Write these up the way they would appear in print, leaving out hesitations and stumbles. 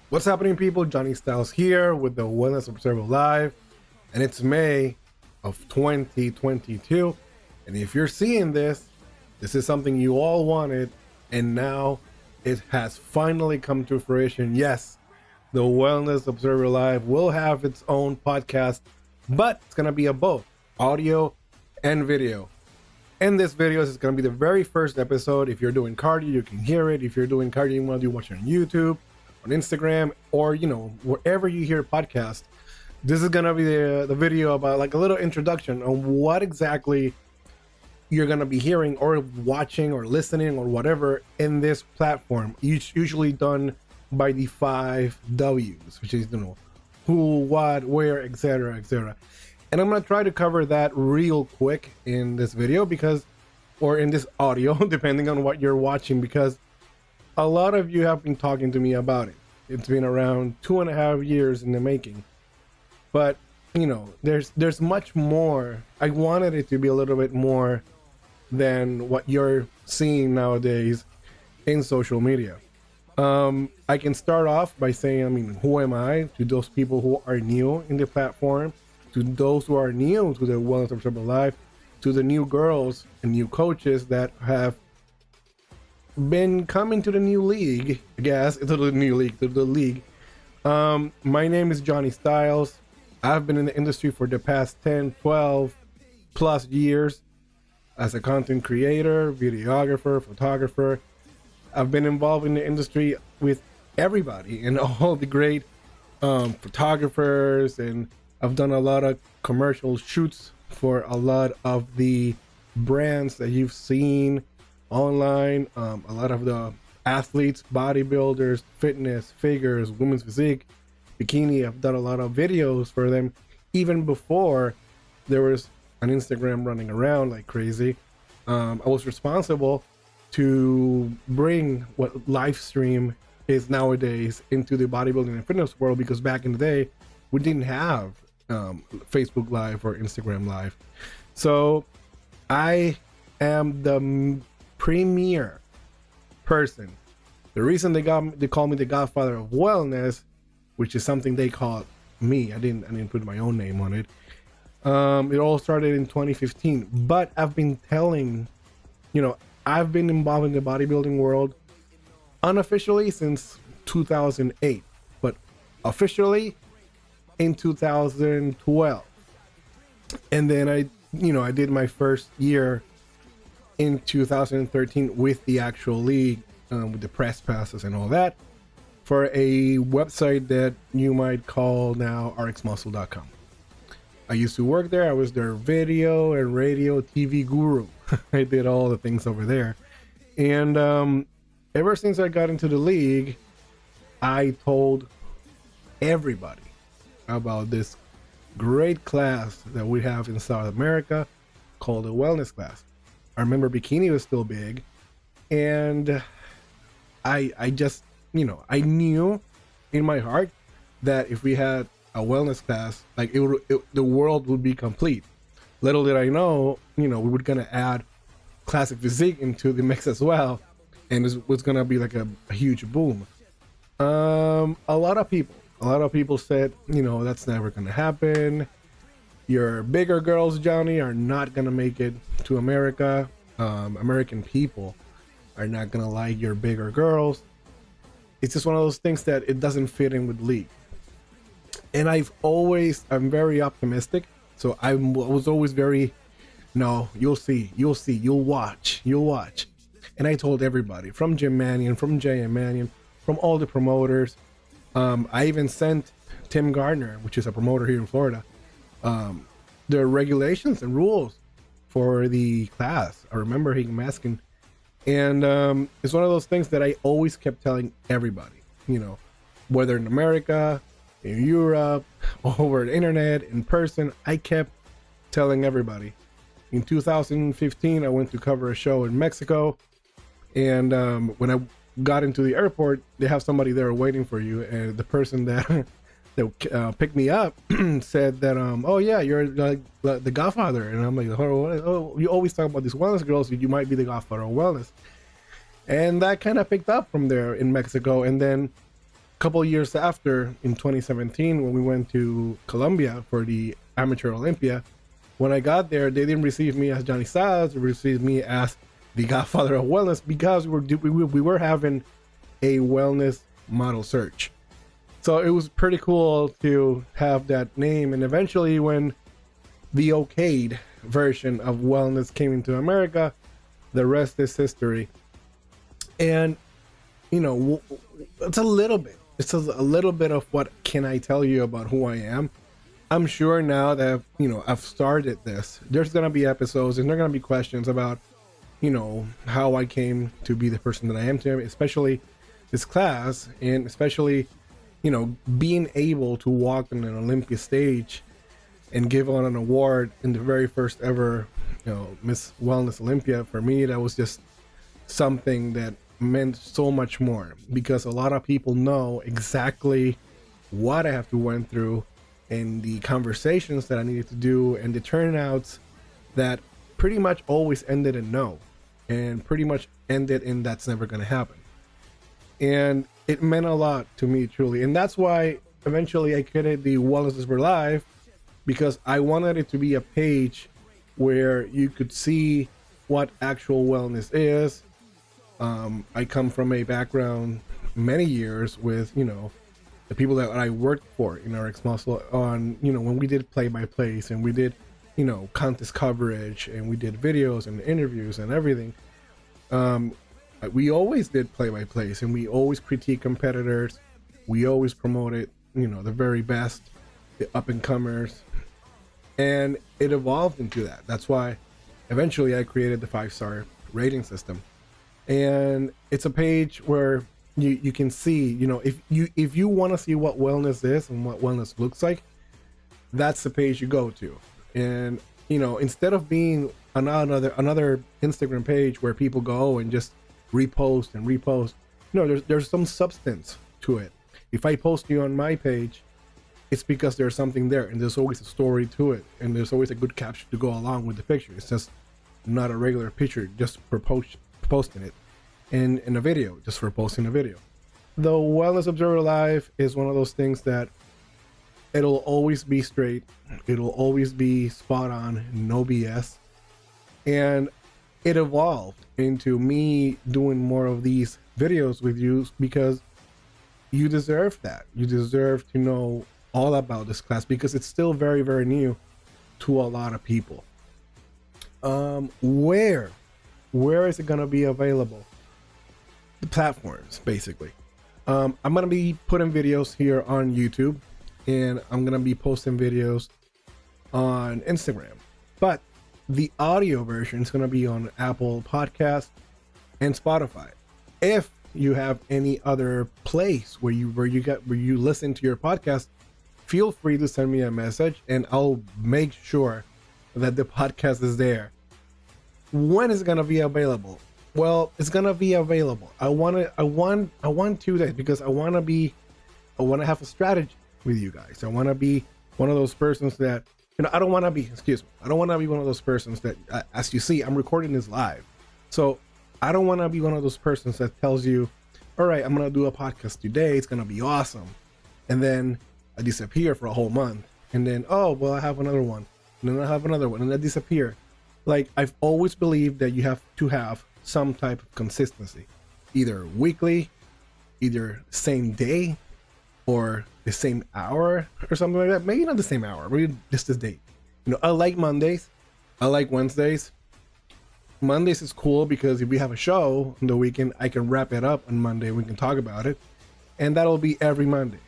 What's happening, people? Johnny Styles here with the Wellness Observer Live, and it's May of 2022. And if you're seeing this, this is something you all wanted, and now it has finally come to fruition. Yes, the Wellness Observer Live will have its own podcast, but it's going to be a both audio and video. In this video, this is going to be the very first episode. If you're doing cardio, you can hear it. If you're doing cardio while you watch it on YouTube, on Instagram, or wherever you hear podcasts, this is gonna be the video about like a little introduction on what exactly you're gonna be hearing or watching or listening or whatever in this platform. Usually done by the 5 W's, which is who, what, where, etc., etc. And I'm gonna try to cover that real quick in this video or in this audio, depending on what you're watching, because a lot of you have been talking to me about it. It's been around 2.5 years in the making, but there's much more. I wanted it to be a little bit more than what you're seeing nowadays in social media. I can start off by saying, who am I to those people who are new in the platform, to those who are new to the Wellness Observer Live, to the new girls and new coaches that have been coming to the new league, I guess, to the league. My name is Johnny Styles. I've been in the industry for the past 10, 12 plus years as a content creator, videographer, photographer. I've been involved in the industry with everybody and all the great photographers, and I've done a lot of commercial shoots for a lot of the brands that you've seen online, a lot of the athletes, bodybuilders, fitness, figures, women's physique, bikini. I've done a lot of videos for them even before there was an Instagram running around like crazy. I was responsible to bring what live stream is nowadays into the bodybuilding and fitness world, because back in the day we didn't have Facebook Live or Instagram Live. So I am the premier person. The reason they call me the Godfather of Wellness, which is something they call me. I didn't put my own name on it. It all started in 2015, but I've been I've been involved in the bodybuilding world unofficially since 2008, but officially in 2012. And then I did my first year in 2013 with the actual league, with the press passes and all that, for a website that you might call now rxmuscle.com. I used to work there. I was their video and radio TV guru. I did all the things over there. And ever since I got into the league, I told everybody about this great class that we have in South America called the wellness class. I remember bikini was still big, and I just, I knew in my heart that if we had a wellness class, like the world would be complete. Little did I know, we were gonna add classic physique into the mix as well, and it was gonna be like a huge boom. A lot of people said, that's never gonna happen. Your bigger girls, Johnny, are not gonna make it to America. American people are not gonna like your bigger girls. It's just one of those things that it doesn't fit in with league. And I'm very optimistic. So I was always very, no, you'll see, you'll watch. And I told everybody, from Jim Mannion, from J.M. Mannion, from all the promoters. I even sent Tim Gardner, which is a promoter here in Florida, the regulations and rules for the class. I remember him asking, and it's one of those things that I always kept telling everybody, whether in America, in Europe, over the internet, in person. I kept telling everybody. In 2015, I went to cover a show in Mexico, and when I got into the airport, they have somebody there waiting for you, and the person that picked me up said that oh yeah, you're like the Godfather. And I'm like, oh, you always talk about these wellness girls, you might be the Godfather of wellness. And that kind of picked up from there in Mexico. And then couple years after, in 2017, when we went to Colombia for the Amateur Olympia, when I got there, they didn't receive me as Johnny Styles. They received me as the Godfather of Wellness, because we were having a wellness model search. So it was pretty cool to have that name. And eventually, when the okayed version of wellness came into America, the rest is history. And it's a little bit of what can I tell you about who I am. I'm sure now that I've started this, there's gonna be episodes and there's gonna be questions about how I came to be the person that I am today, especially this class, and especially being able to walk on an Olympia stage and give on an award in the very first ever Miss Wellness Olympia. For me, that was just something that meant so much more, because a lot of people know exactly what I have to went through and the conversations that I needed to do and the turnouts that pretty much always ended in no, and pretty much ended in that's never going to happen. And it meant a lot to me, truly. And that's why eventually I created the Wellness Whisperer Live, because I wanted it to be a page where you could see what actual wellness is. I come from a background many years with the people that I worked for in RX Muscle on when we did play-by-plays and we did contest coverage and we did videos and interviews and everything. We always did play-by-plays and we always critique competitors. We always promoted the very best, the up-and-comers, and it evolved into that. That's why eventually I created the 5-star rating system. And it's a page where you can see, if you want to see what wellness is and what wellness looks like, that's the page you go to. And instead of being another Instagram page where people go and just repost, there's some substance to it. If I post you on my page, it's because there's something there, and there's always a story to it, and there's always a good caption to go along with the picture. It's just not a regular picture just for posting it in a video, just for posting a video. The Wellness Observer Live is one of those things that it'll always be straight, it'll always be spot on, no BS. And it evolved into me doing more of these videos with you because you deserve that. You deserve to know all about this class because it's still very, very new to a lot of people. Where is it going to be available? The platforms, basically. I'm going to be putting videos here on YouTube, and I'm going to be posting videos on Instagram. But the audio version is going to be on Apple Podcasts and Spotify. If you have any other place where you listen to your podcast, feel free to send me a message, and I'll make sure that the podcast is there. When is it going to be available? Well, it's going to be available. I want 2 days because I want to have a strategy with you guys. I want to be one of those persons that, I don't want to be one of those persons that, as you see, I'm recording this live. So I don't want to be one of those persons that tells you, all right, I'm going to do a podcast today. It's going to be awesome. And then I disappear for a whole month. And then, oh, well, I have another one. And then I have another one. And I disappear. Like, I've always believed that you have to have some type of consistency, either weekly, either same day, or the same hour, or something like that. Maybe not the same hour, maybe just this date. I like Mondays. I like Wednesdays. Mondays is cool because if we have a show on the weekend, I can wrap it up on Monday. We can talk about it. And that'll be every Monday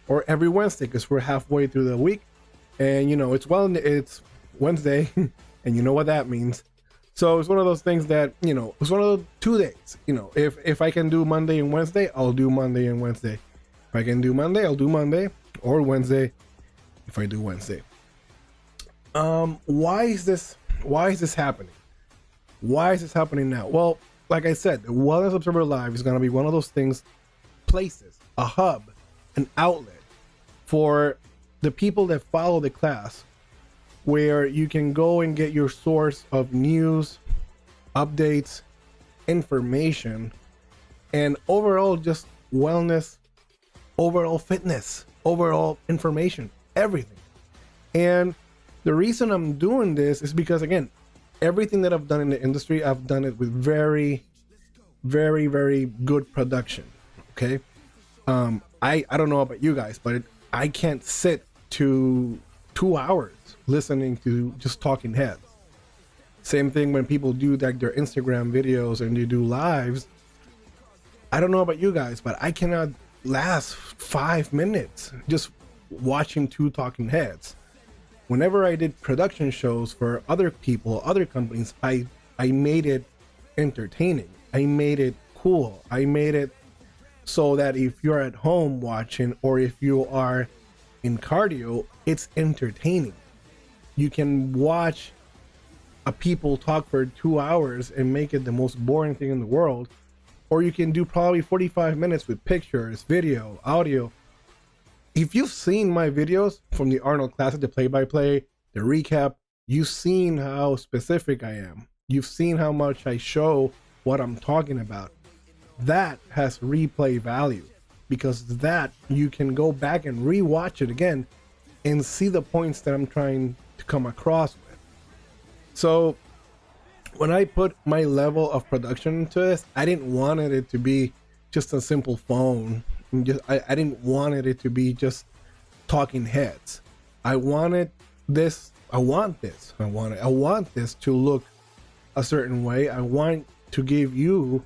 or every Wednesday because we're halfway through the week. And, it's Wednesday. And you know what that means. So it's one of those things that, it's one of those 2 days. If I can do Monday and Wednesday, I'll do Monday and Wednesday. If I can do Monday, I'll do Monday, or Wednesday if I do Wednesday. Why is this happening? Why is this happening now? Well, like I said, the Wellness Observer Live is going to be one of those places, a hub, an outlet for the people that follow the class, where you can go and get your source of news, updates, information, and overall just wellness overall fitness, overall information, everything. And the reason I'm doing this is because, again, everything that I've done in the industry, I've done it with very, very, very good production. Okay. I don't know about you guys, but I can't sit to 2 hours listening to just talking heads. Same thing when people do like their Instagram videos and they do lives. I don't know about you guys, but I cannot last 5 minutes just watching two talking heads. Whenever I did production shows for other people, other companies, I made it entertaining. I made it cool. I made it so that if you're at home watching or if you are in cardio, it's entertaining. You can watch a people talk for 2 hours and make it the most boring thing in the world, or you can do probably 45 minutes with pictures, video, audio. If you've seen my videos from the Arnold Classic, the play-by-play, the recap, you've seen how specific I am. You've seen how much I show what I'm talking about. That has replay value, because that you can go back and rewatch it again and see the points that I'm trying to come across with. So when I put my level of production into this, I didn't want it to be just a simple phone. I didn't want it to be just talking heads. I want this to look a certain way. I want to give you,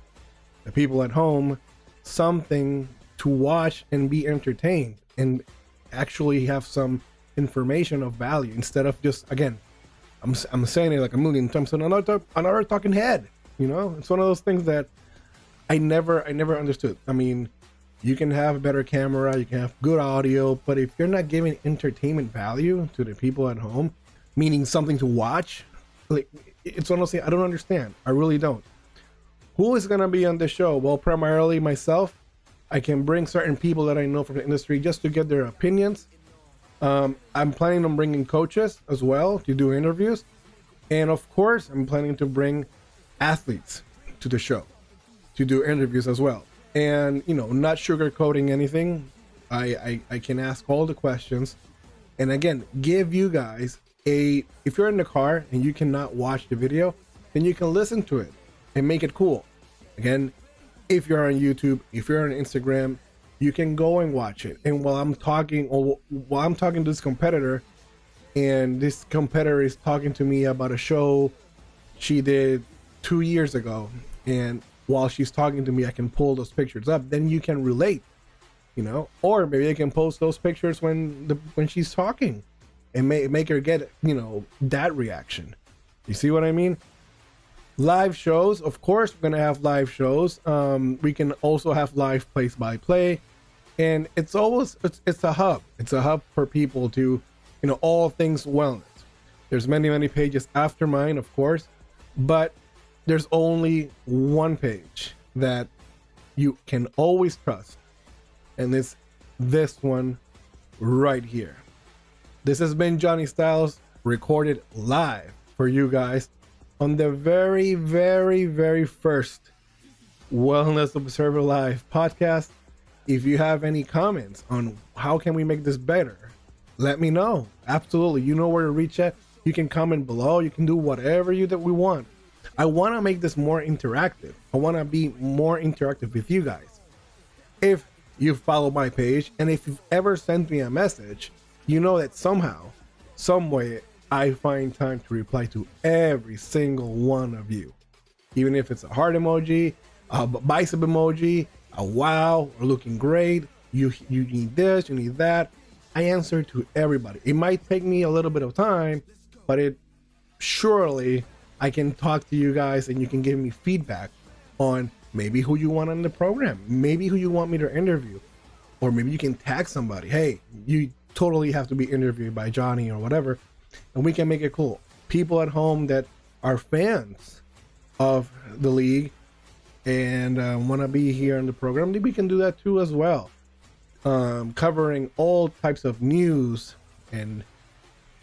the people at home, something to watch and be entertained and actually have some information of value, instead of just, again, I'm saying it like a million times, another talking head. You know, it's one of those things that I never understood. I mean, you can have a better camera, you can have good audio, but if you're not giving entertainment value to the people at home, meaning something to watch, like, it's honestly, I don't understand. I really don't. Who is gonna be on the show? Well, primarily myself. I can bring certain people that I know from the industry just to get their opinions. I'm planning on bringing coaches as well to do interviews. And of course, I'm planning to bring athletes to the show to do interviews as well. And, you know, not sugarcoating anything. I can ask all the questions. And again, give you guys if you're in the car and you cannot watch the video, then you can listen to it and make it cool. Again, if you're on YouTube, if you're on Instagram, you can go and watch it. And while I'm talking to this competitor, and this competitor is talking to me about a show she did 2 years ago, and while she's talking to me, I can pull those pictures up. Then you can relate, you know. Or maybe I can post those pictures when she's talking, and make her get, you know, that reaction. You see what I mean? Live shows, of course, we're gonna have live shows. We can also have live play-by-play, and it's a hub. It's a hub for people to, you know, all things wellness. There's many pages after mine, of course, but there's only one page that you can always trust, and it's this one right here. This has been Johnny Styles, recorded live for you guys on the very, very, very first Wellness Observer Live podcast. If you have any comments on how can we make this better, let me know. Absolutely. You know where to reach at. You can comment below. You can do whatever that we want. I want to make this more interactive. I want to be more interactive with you guys. If you follow my page, and if you've ever sent me a message, you know that somehow, some way, I find time to reply to every single one of you. Even if it's a heart emoji, a bicep emoji, a wow, or looking great, you need this, you need that. I answer to everybody. It might take me a little bit of time, but surely I can talk to you guys and you can give me feedback on maybe who you want on the program, maybe who you want me to interview, or maybe you can tag somebody. Hey, you totally have to be interviewed by Johnny or whatever, and we can make it cool. People at home that are fans of the league and want to be here on the program, we can do that too as well. Covering all types of news and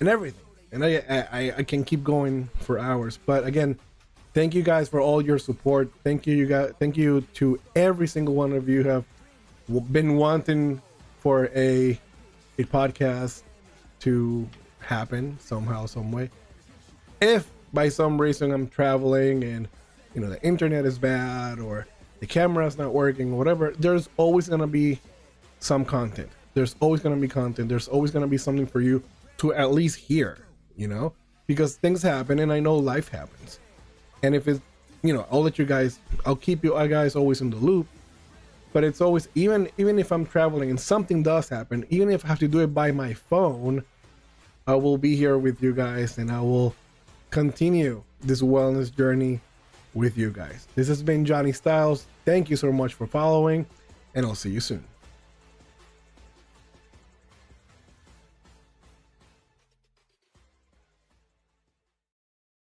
everything. And I can keep going for hours. But again, thank you guys for all your support. Thank you guys. Thank you to every single one of you who have been wanting for a podcast to happen somehow, some way. If by some reason I'm traveling and the internet is bad or the camera's not working or whatever, there's always gonna be some content. There's always gonna be content. There's always gonna be something for you to at least hear, because things happen and I know life happens. And if it's, I'll keep you guys always in the loop. But it's always, even if I'm traveling and something does happen, even if I have to do it by my phone, I will be here with you guys and I will continue this wellness journey with you guys. This has been Johnny Styles. Thank you so much for following, and I'll see you soon.